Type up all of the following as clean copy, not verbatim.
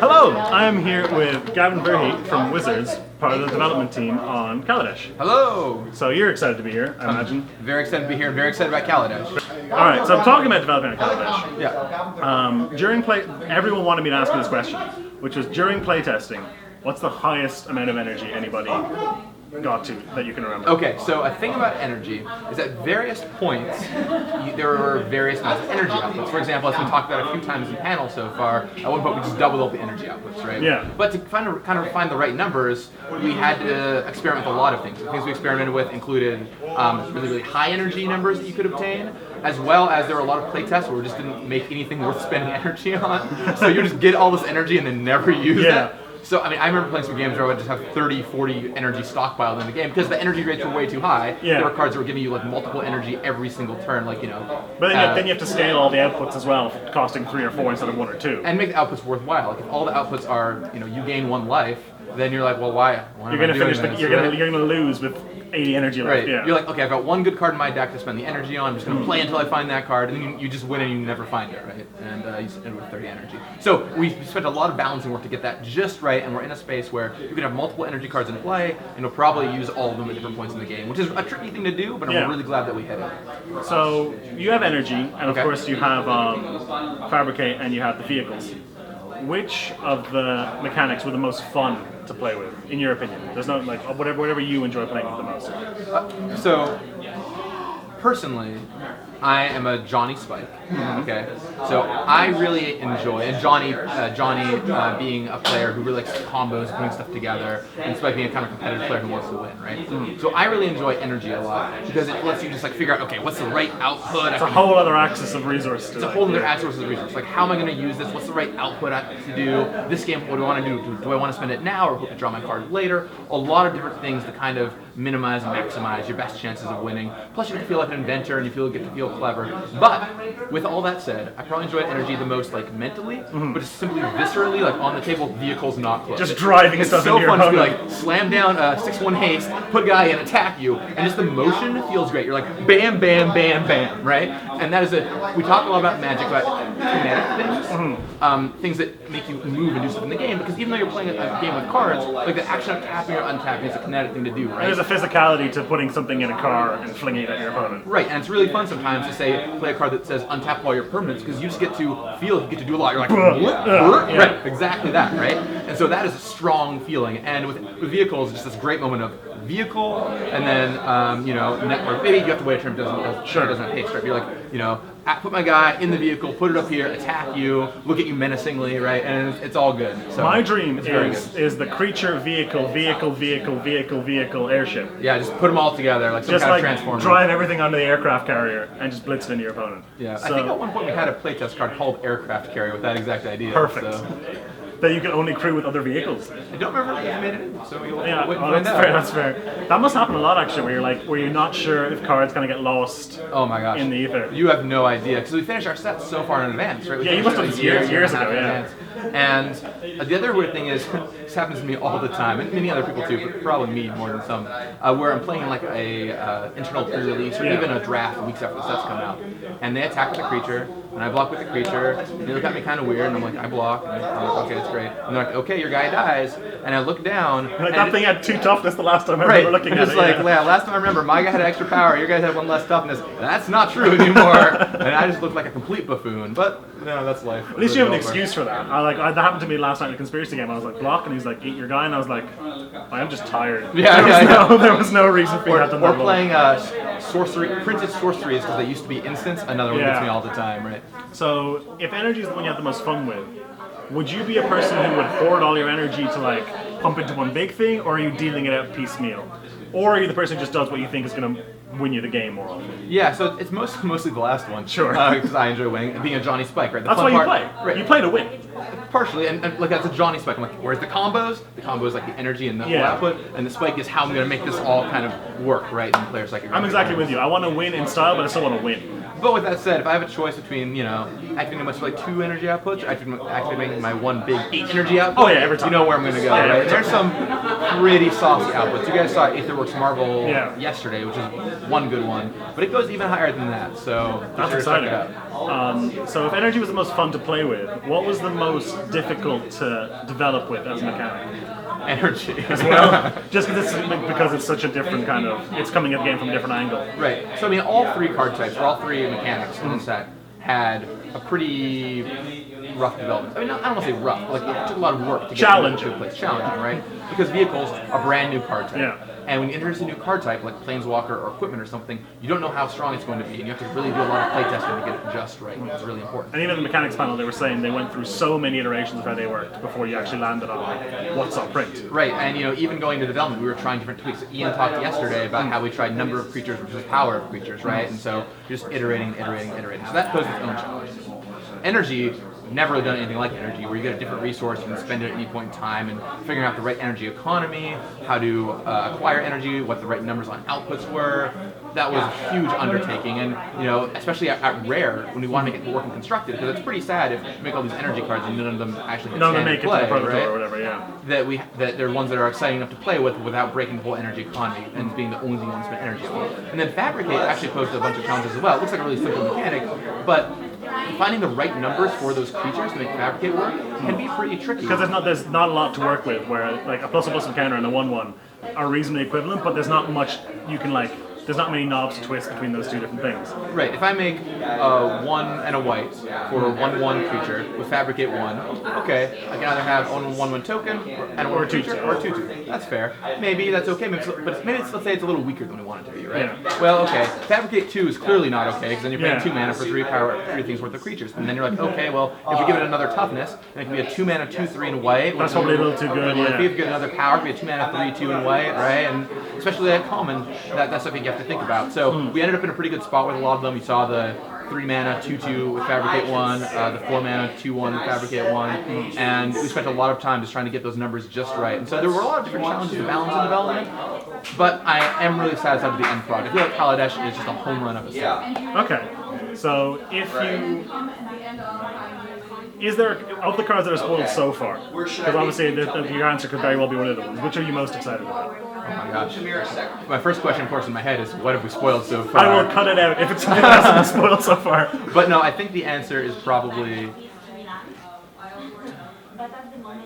Hello, I am here with Gavin Verhey from Wizards, part of the development team on Kaladesh. Hello! So you're excited to be here, I imagine? Very excited to be here and very excited about Kaladesh. Alright, so I'm talking about developing on Kaladesh. Yeah. During play, everyone wanted me to ask you this question, which was during playtesting, what's the highest amount of energy anybody got to that you can remember? Okay, so a thing about energy is at various points there are various amounts of energy outputs. For example, as we talked about a few times in panel so far, at one point we just doubled up the energy outputs, right? Yeah. But to kind of find the right numbers, we had to experiment with a lot of things. The things we experimented with included really, really high energy numbers that you could obtain, as well as there were a lot of playtests where we just didn't make anything worth spending energy on. So you just get all this energy and then never use it. So, I mean, I remember playing some games where I would just have 30, 40 energy stockpiled in the game because the energy rates were way too high. Yeah. There were cards that were giving you like multiple energy every single turn, like, you know. But then you have to scale all the outputs as well, costing 3 or 4 instead of 1 or 2. And make the outputs worthwhile. Like, if all the outputs are, you know, you gain 1 life, then you're like, well, why You're going to finish. You're going to lose with 80 energy left. Right. Yeah. You're like, okay, I've got 1 good card in my deck to spend the energy on. I'm just going to play until I find that card, and then you just win and you never find it, right? And you just end with 30 energy. So we spent a lot of balancing work to get that just right, and we're in a space where you can have multiple energy cards in play, and you'll probably use all of them at different points in the game, which is a tricky thing to do, but I'm really glad that we hit it. So you have energy, and of course you have fabricate, and you have the vehicles. Which of the mechanics were the most fun to play with, in your opinion? There's no, like, whatever you enjoy playing with the most. So, personally, I am a Johnny Spike. Okay, so I really enjoy, and Johnny being a player who really likes combos, putting stuff together, and Spike being a kind of competitive player who wants to win, right? So I really enjoy energy a lot because it lets you just like figure out, okay, what's the right output? It's a whole other axis of resource. It's a whole other axis of resource. Like, how am I going to use this? What's the right output to do? This game, what do I want to do? Do I want to spend it now or hope to draw my card later? A lot of different things to kind of minimize and maximize your best chances of winning. Plus, you get to feel like an inventor and you get to feel clever. But with all that said, I probably enjoy energy the most, like mentally, but it's simply viscerally, like on the table, vehicles not close. Just driving stuff into your opponent. It's so fun opponent. to be like slam down 6/1 haste, put a guy in, attack you, and just the motion feels great. You're like bam, bam, bam, bam, right? And that is we talk a lot about Magic, about kinetic things, things that make you move and do stuff in the game. Because even though you're playing a game with cards, like the action of tapping or untapping is a kinetic thing to do, right? There's a physicality to putting something in a car and flinging it at your opponent. Right, and it's really fun sometimes to say play a card that says untap all your permanents because you just get to feel, you get to do a lot. You're like, right, exactly that, right? And so that is a strong feeling. And with vehicles, it's just this great moment of vehicle, and then you know, network. Maybe you have to wait a turn. It doesn't have haste, right? You're like, you know, put my guy in the vehicle, put it up here, attack you, look at you menacingly, right? And it's all good. So my dream is the creature vehicle airship. Yeah, just put them all together like some kind of transformer. Drive everything onto the aircraft carrier and just blitz it into your opponent. Yeah, so, I think at one point we had a playtest card called Aircraft Carrier with that exact idea. Perfect. So. That you can only crew with other vehicles. I don't remember if you made it, so you'll that's fair. That must happen a lot actually, where you're not sure if cards gonna get lost. Oh my gosh. In the ether. You have no idea because we finished our sets so far in advance, right? You must have years ago, And the other weird thing is, this happens to me all the time, and many other people too, but probably me more than some, where I'm playing like a internal pre-release or even a draft weeks after the sets come out, and they attack with a creature, and I block with the creature, and they look at me kind of weird, and I'm like, I block, and I'm like, okay, that's great. And they're like, okay, your guy dies, and I look down. Like, that thing had 2 toughness the last time I remember looking at it. It's like, yeah, last time I remember, my guy had extra power, your guys had 1 less toughness. That's not true anymore. And I just looked like a complete buffoon, but no, that's life. At least you have an excuse for that. That happened to me last night in a conspiracy game. I was like, block, and he's like, eat your guy, and I was like, I am just tired. There was no reason for that to Or playing printed sorceries because they used to be instants. Another one gets me all the time, right? So, if energy is the one you have the most fun with, would you be a person who would hoard all your energy to like pump into one big thing, or are you dealing it out piecemeal? Or are you the person who just does what you think is going to win you the game more often? Yeah, so it's mostly the last one. Sure. Because I enjoy winning and being a Johnny Spike, right? That's why you play. Right. You play to win. Partially, and like that's a Johnny Spike. I'm like, where's the combos? The combo is like the energy and the output, and the Spike is how I'm going to make this all kind of work, right? And players like I'm exactly with you. I want to win in style, but I still want to win. But with that said, if I have a choice between, activating much like 2 energy outputs, or activating my one big 8 energy output, every time. you know where I'm going to go, Yeah, right? There's some pretty saucy outputs. You guys saw Aetherworks Marvel yesterday, which is one good one, but it goes even higher than that, so that's exciting. So if energy was the most fun to play with, what was the most difficult to develop with as a mechanic? Energy. As well, just because it's such a different kind of, it's coming at the game from a different angle. Right. So I mean, all 3 card types, or all 3 mechanics in the set, had a pretty rough development. I mean, I don't want to say rough, but like it took a lot of work to get to a place. Challenging, right? Because vehicles are brand new card type. Yeah. And when you introduce a new card type, like Planeswalker or Equipment or something, you don't know how strong it's going to be, and you have to really do a lot of playtesting to get it just right. It's really important. And even the mechanics panel, they were saying they went through so many iterations of how they worked before you actually landed on what's on print. Right, and even going to development, we were trying different tweaks. Ian talked yesterday about how we tried number of creatures versus power of creatures, right? And so just iterating. So that poses its own challenges. Energy, never really done anything like energy, where you get a different resource, you can spend it at any point in time, and figuring out the right energy economy, how to acquire energy, what the right numbers on outputs were. That was a huge undertaking, and especially at Rare, when we want to make it work and constructed, because it's pretty sad if you make all these energy cards and none of them actually None of them make make it to the prototype right? or whatever, yeah. That they're ones that are exciting enough to play with without breaking the whole energy economy and being the only thing you want to spend energy on. And then Fabricate actually posed a bunch of challenges as well. It looks like a really simple mechanic, but finding the right numbers for those creatures to make Fabricate work can be pretty tricky. Because there's not a lot to work with, where like a plus counter and a 1/1 are reasonably equivalent, but there's not much you can there's not many knobs to twist between those two different things. Right, if I make a 1 and a white for a 1/1 creature with Fabricate 1, okay, I can either have a 1/1 token and a 1 creature or a 2/2. That's fair. Maybe that's okay, let's say it's a little weaker than we want it to be, right? Yeah. Well, okay, Fabricate 2 is clearly not okay, because then you're paying 2 mana for 3 power, 3 things worth of creatures. And then you're like, okay, well, if we give it another toughness, then it can be a 2 mana 2/3 in white. That's probably a little too good, yeah. If you get another power, it can be a 2 mana 3/2 in white, right? And especially that common, that's something you have to think about. So we ended up in a pretty good spot with a lot of them. You saw the 3 mana 2/2 with Fabricate 1, the 4 mana 2/1 with Fabricate 1, and we spent a lot of time just trying to get those numbers just right. And so there were a lot of different challenges to balance in development, but I am really satisfied with the end product. I feel like Kaladesh is just a home run of a set. Okay, so is there, of the cards that are spoiled so far, because obviously your answer could very well be one of the ones, which are you most excited about? Oh my gosh. My first question, of course, in my head is, what have we spoiled so far? I will cut it out if it's something that hasn't been spoiled so far. But no, I think the answer is probably,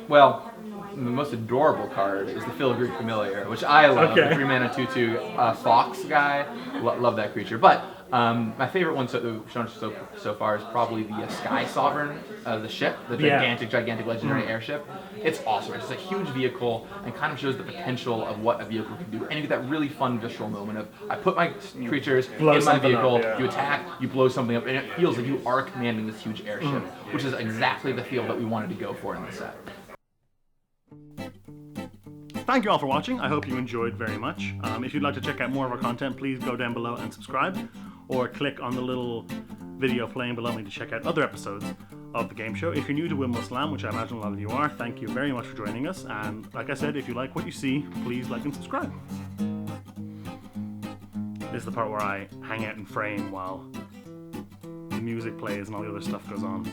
well, the most adorable card is the Filigree Familiar, which I love. Okay. The 3 mana 2/2 Fox guy. Love that creature. But my favorite one that we've shown so far is probably the Sky Sovereign, the ship, the gigantic legendary airship. It's awesome. It's just a huge vehicle and kind of shows the potential of what a vehicle can do. And you get that really fun visceral moment of, I put my creatures in my vehicle, you attack, you blow something up, and it feels like you are commanding this huge airship, which is exactly the feel that we wanted to go for in the set. Thank you all for watching. I hope you enjoyed very much. If you'd like to check out more of our content, please go down below and subscribe, or click on the little video playing below me to check out other episodes of the game show. If you're new to Windmill Slam, which I imagine a lot of you are, thank you very much for joining us. And like I said, if you like what you see, please like and subscribe. This is the part where I hang out in frame while the music plays and all the other stuff goes on.